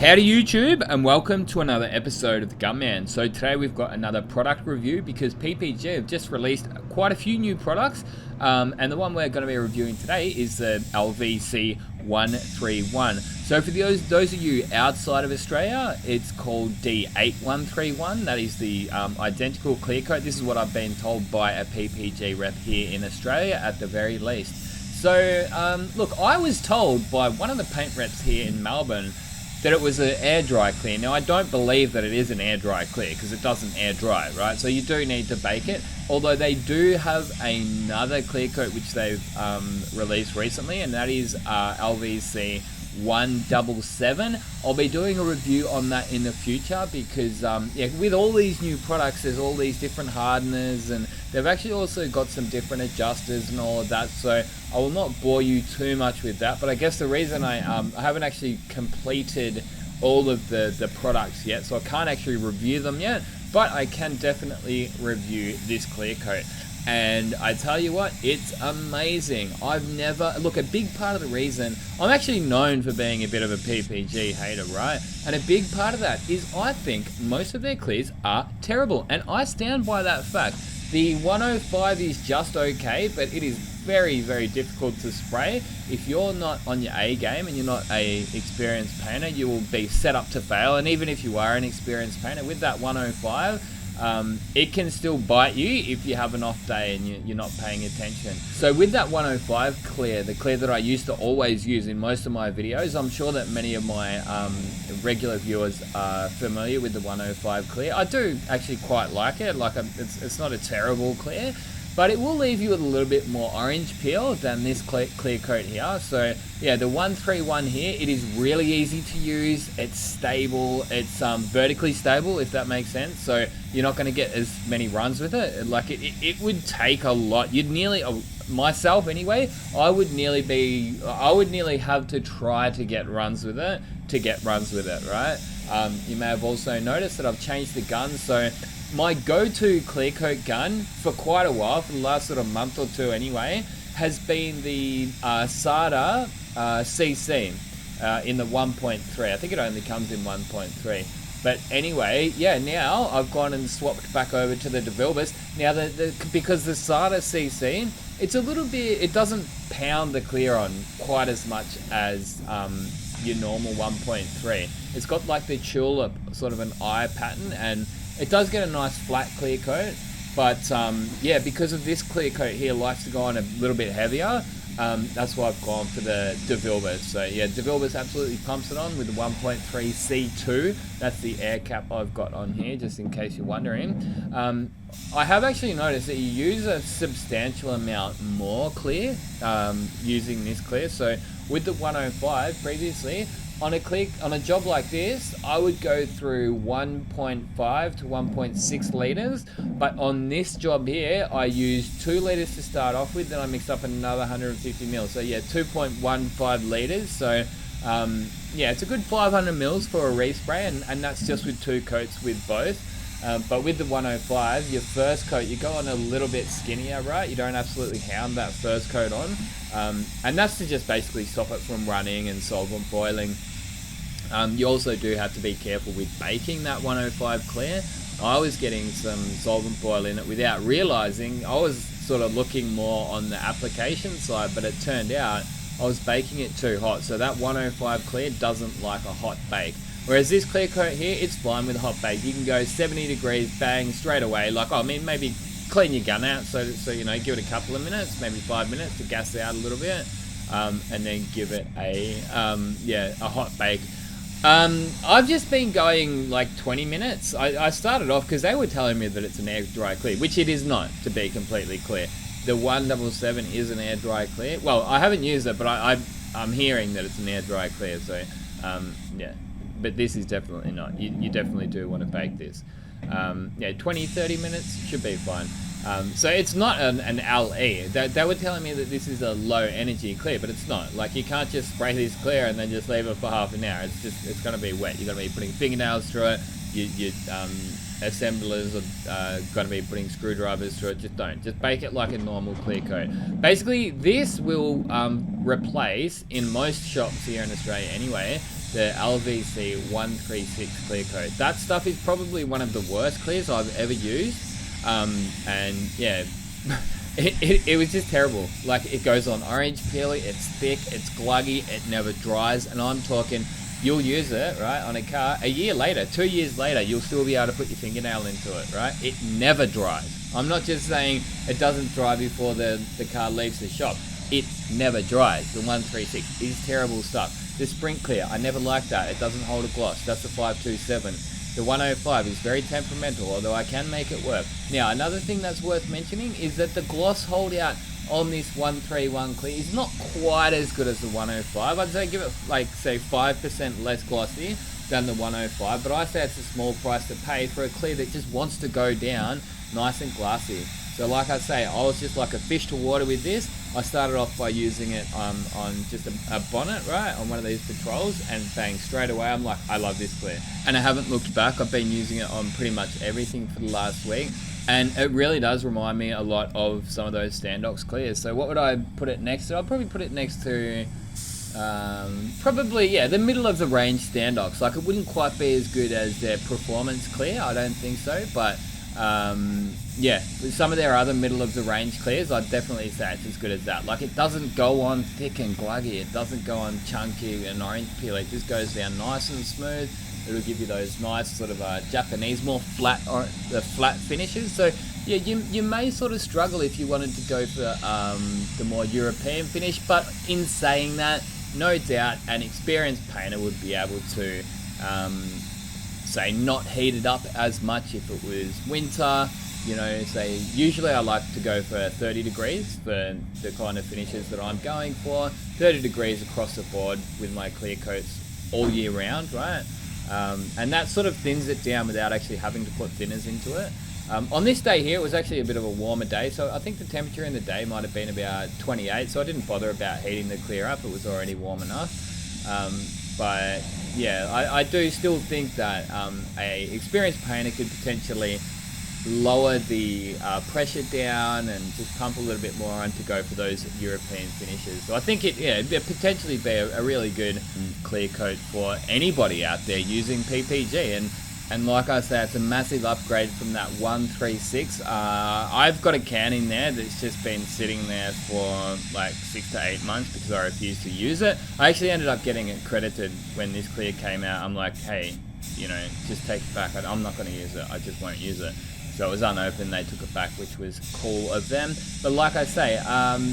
Howdy YouTube, and welcome to another episode of the Gunman. So today we've got another product review because PPG have just released quite a few new products, and the one we're going to be reviewing today is the LVC 131. So for those of you outside of Australia, it's called D8131. That is the identical clear coat. This is what I've been told by a PPG rep here in Australia at the very least. So look, I was told by one of the paint reps here in Melbourne that it was an air dry clear. Now I don't believe that it is an air dry clear because it doesn't air dry, right? So you do need to bake it, although they do have another clear coat which they've released recently, and that is LVC 177. I'll be doing a review on that in the future because yeah, with all these new products there's all these different hardeners, and they've actually also got some different adjusters and all of that, so I will not bore you too much with that. But I guess the reason I haven't actually completed all of the products yet, so I can't actually review them yet, but I can definitely review this clear coat. And I tell you what, it's amazing. Look, a big part of the reason, I'm actually known for being a bit of a PPG hater, right? And a big part of that is I think most of their clears are terrible, and I stand by that fact. The 105 is just okay, but it is very, very difficult to spray. If you're not on your A game and you're not a experienced painter, you will be set up to fail. And even if you are an experienced painter, with that 105, it can still bite you if you have an off day and you're not paying attention. So with that 105 clear, the clear that I used to always use in most of my videos, I'm sure that many of my regular viewers are familiar with the 105 clear. I do actually quite like it. Like, it's not a terrible clear, but it will leave you with a little bit more orange peel than this clear coat here. So yeah, the 131 here, it is really easy to use. It's stable. It's vertically stable, if that makes sense. So you're not going to get as many runs with it. Like it would take a lot. You'd nearly, myself anyway, I would nearly have to try to get runs with it right? You may have also noticed that I've changed the gun. So my go-to clear coat gun for quite a while, for the last sort of month or two anyway, has been the SATA CC in the 1.3. I think it only comes in 1.3. But anyway, yeah, now I've gone and swapped back over to the DeVilbiss. Now, because the SATA CC, it's a little bit, it doesn't pound the clear on quite as much as your normal 1.3. It's got like the tulip sort of an eye pattern, and it does get a nice flat clear coat, but yeah, because of this clear coat here likes to go on a little bit heavier, that's why I've gone for the DeVilbiss. So yeah, DeVilbiss absolutely pumps it on with the 1.3 C2. That's the air cap I've got on here, just in case you're wondering. I have actually noticed that you use a substantial amount more clear using this clear. So with the 105 previously, on a job like this, I would go through 1.5 to 1.6 liters, but on this job here, I used 2 liters to start off with, then I mixed up another 150 mils. So yeah, 2.15 liters. So yeah, it's a good 500 mils for a respray, and that's just with 2 coats with both. But with the 105, your first coat, you go on a little bit skinnier, right? You don't absolutely hound that first coat on. And that's to just basically stop it from running and solvent boiling. You also do have to be careful with baking that 105 clear. I was getting some solvent boil in it without realizing. I was sort of looking more on the application side, but it turned out I was baking it too hot. So that 105 clear doesn't like a hot bake. Whereas this clear coat here, it's fine with a hot bake. You can go 70 degrees, bang, straight away. Like, I mean, maybe clean your gun out, so you know, give it a couple of minutes, maybe 5 minutes to gas it out a little bit, and then give it a hot bake. I've just been going like 20 minutes. I started off because they were telling me that it's an air dry clear, which it is not, to be completely clear. The 177 is an air dry clear. Well, I haven't used it, but I'm hearing that it's an air dry clear. So yeah, but this is definitely not. You definitely do want to bake this. Yeah, 20-30 minutes should be fine. So it's not an LE. They were telling me that this is a low energy clear, but it's not. Like, you can't just spray this clear and then just leave it for half an hour. It's going to be wet. You're going to be putting fingernails through it. Your assemblers are going to be putting screwdrivers through it. Just bake it like a normal clear coat. Basically, this will replace, in most shops here in Australia anyway, the LVC 136 clear coat. That stuff is probably one of the worst clears I've ever used. And yeah, it was just terrible. Like, it goes on orange peely, it's thick, it's gluggy, it never dries, and I'm talking, you'll use it, right, on a car, a year later, 2 years later, you'll still be able to put your fingernail into it, right? It never dries. I'm not just saying it doesn't dry before the car leaves the shop. It never dries. The 136 is terrible stuff. The Sprint Clear, I never liked that. It doesn't hold a gloss. That's the 527. The 105 is very temperamental, although I can make it work. Now, another thing that's worth mentioning is that the gloss holdout on this 131 Clear is not quite as good as the 105. I'd say give it, like, say 5% less glossy than the 105, but I say it's a small price to pay for a clear that just wants to go down nice and glassy. So like I say, I was just like a fish to water with this. I started off by using it on just a bonnet, right, on one of these patrols, and bang, straight away I'm like, I love this clear. And I haven't looked back. I've been using it on pretty much everything for the last week, and it really does remind me a lot of some of those Standox clears. So what would I put it next to? I'll probably put it next to probably, yeah, the middle of the range Standox. Like, it wouldn't quite be as good as their performance clear, I don't think so, but yeah, some of their other middle of the range clears, I'd definitely say it's as good as that. Like, it doesn't go on thick and gluggy, it doesn't go on chunky and orange peel, it just goes down nice and smooth. It'll give you those nice sort of Japanese, more flat, or the flat finishes. So yeah, you may sort of struggle if you wanted to go for the more European finish, but in saying that, no doubt an experienced painter would be able to say not heat it up as much if it was winter. You know, say usually I like to go for 30 degrees for the kind of finishes that I'm going for. 30 degrees across the board with my clear coats all year round, right? And that sort of thins it down without actually having to put thinners into it. On this day here, it was actually a bit of a warmer day, so I think the temperature in the day might have been about 28, so I didn't bother about heating the clear up. It was already warm enough. But yeah, I do still think that a experienced painter could potentially lower the pressure down and just pump a little bit more on to go for those European finishes. So I think it'd potentially be a really good clear coat for anybody out there using PPG. And like I said, it's a massive upgrade from that 136. I've got a can in there that's just been sitting there for like 6 to 8 months because I refused to use it. I actually ended up getting it credited when this clear came out. I'm like, hey, you know, just take it back. I'm not going to use it. I just won't use it. So it was unopened, they took it back, which was cool of them. But like I say,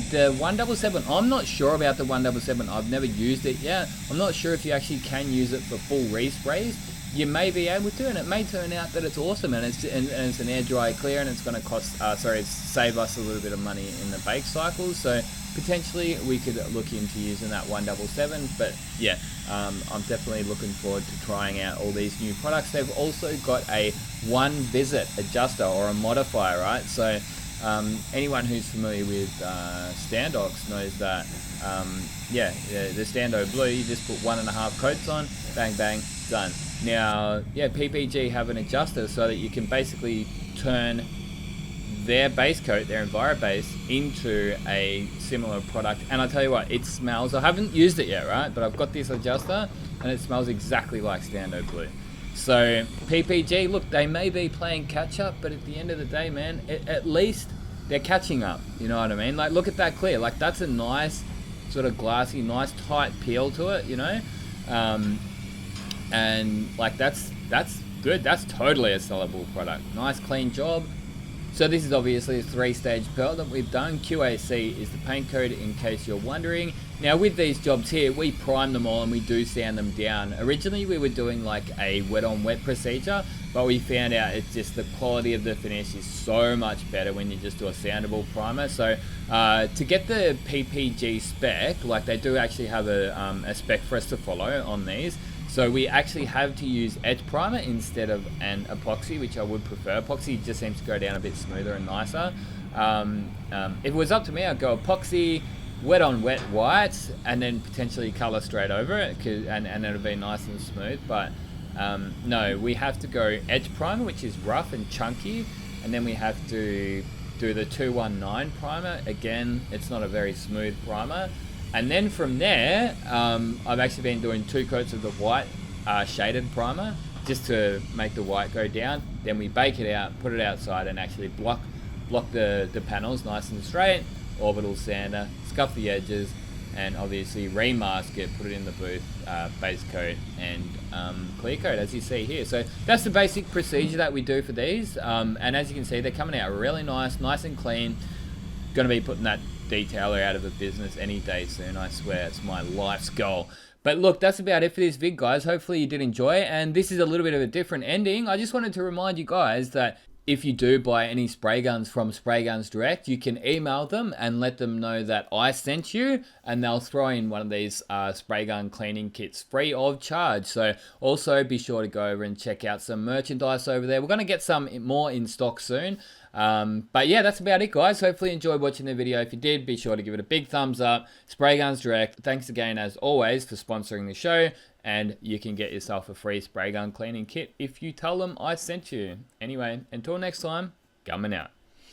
the 177, I'm not sure about the 177. I've never used it yet. I'm not sure if you actually can use it for full resprays. You may be able to, and it may turn out that it's awesome, and it's an air dry clear, and it's going to cost, save us a little bit of money in the bake cycle. So potentially we could look into using that 177. But yeah, I'm definitely looking forward to trying out all these new products. They've also got a one visit adjuster or a modifier, right? So anyone who's familiar with Standox knows that the Stando Blue, you just put 1.5 coats on, bang bang, done. Now, yeah, PPG have an adjuster so that you can basically turn their base coat, their EnviroBase, into a similar product. And I tell you what, it smells, I haven't used it yet, right? But I've got this adjuster and it smells exactly like Stando Blue. So PPG, look, they may be playing catch up, but at the end of the day, man, at least they're catching up. You know what I mean? Like, look at that clear. Like, that's a nice sort of glassy, nice tight peel to it, you know? And like, that's good. That's totally a sellable product. Nice clean job. So this is obviously a 3-stage peel that we've done. QAC is the paint code, in case you're wondering. Now with these jobs here, we prime them all and we do sand them down. Originally we were doing like a wet on wet procedure, but we found out it's just the quality of the finish is so much better when you just do a sandable primer. So to get the PPG spec, like they do actually have a spec for us to follow on these. So we actually have to use edge primer instead of an epoxy, which I would prefer. Epoxy just seems to go down a bit smoother and nicer. If it was up to me, I'd go epoxy, wet on wet white, and then potentially color straight over it, and it'll be nice and smooth. But no, we have to go edge primer, which is rough and chunky, and then we have to do the 219 primer. Again, it's not a very smooth primer. And then from there, I've actually been doing 2 coats of the white shaded primer just to make the white go down. Then we bake it out, put it outside, and actually block the panels nice and straight. Orbital sander, scuff the edges, and obviously remask it, put it in the booth, base coat and clear coat, as you see here. So that's the basic procedure that we do for these, and as you can see, they're coming out really nice and clean. Going to be putting that detailer out of a business any day soon, I swear. It's my life's goal. But look, that's about it for this vid, guys. Hopefully you did enjoy, and this is a little bit of a different ending. I just wanted to remind you guys that if you do buy any spray guns from Spray Guns Direct, you can email them and let them know that I sent you, and they'll throw in one of these spray gun cleaning kits free of charge. So also be sure to go over and check out some merchandise over there. We're going to get some more in stock soon. But yeah, that's about it, guys. Hopefully you enjoyed watching the video. If you did, be sure to give it a big thumbs up. Spray Guns Direct, thanks again as always for sponsoring the show, and you can get yourself a free spray gun cleaning kit if you tell them I sent you. Anyway, until next time, Gunman out.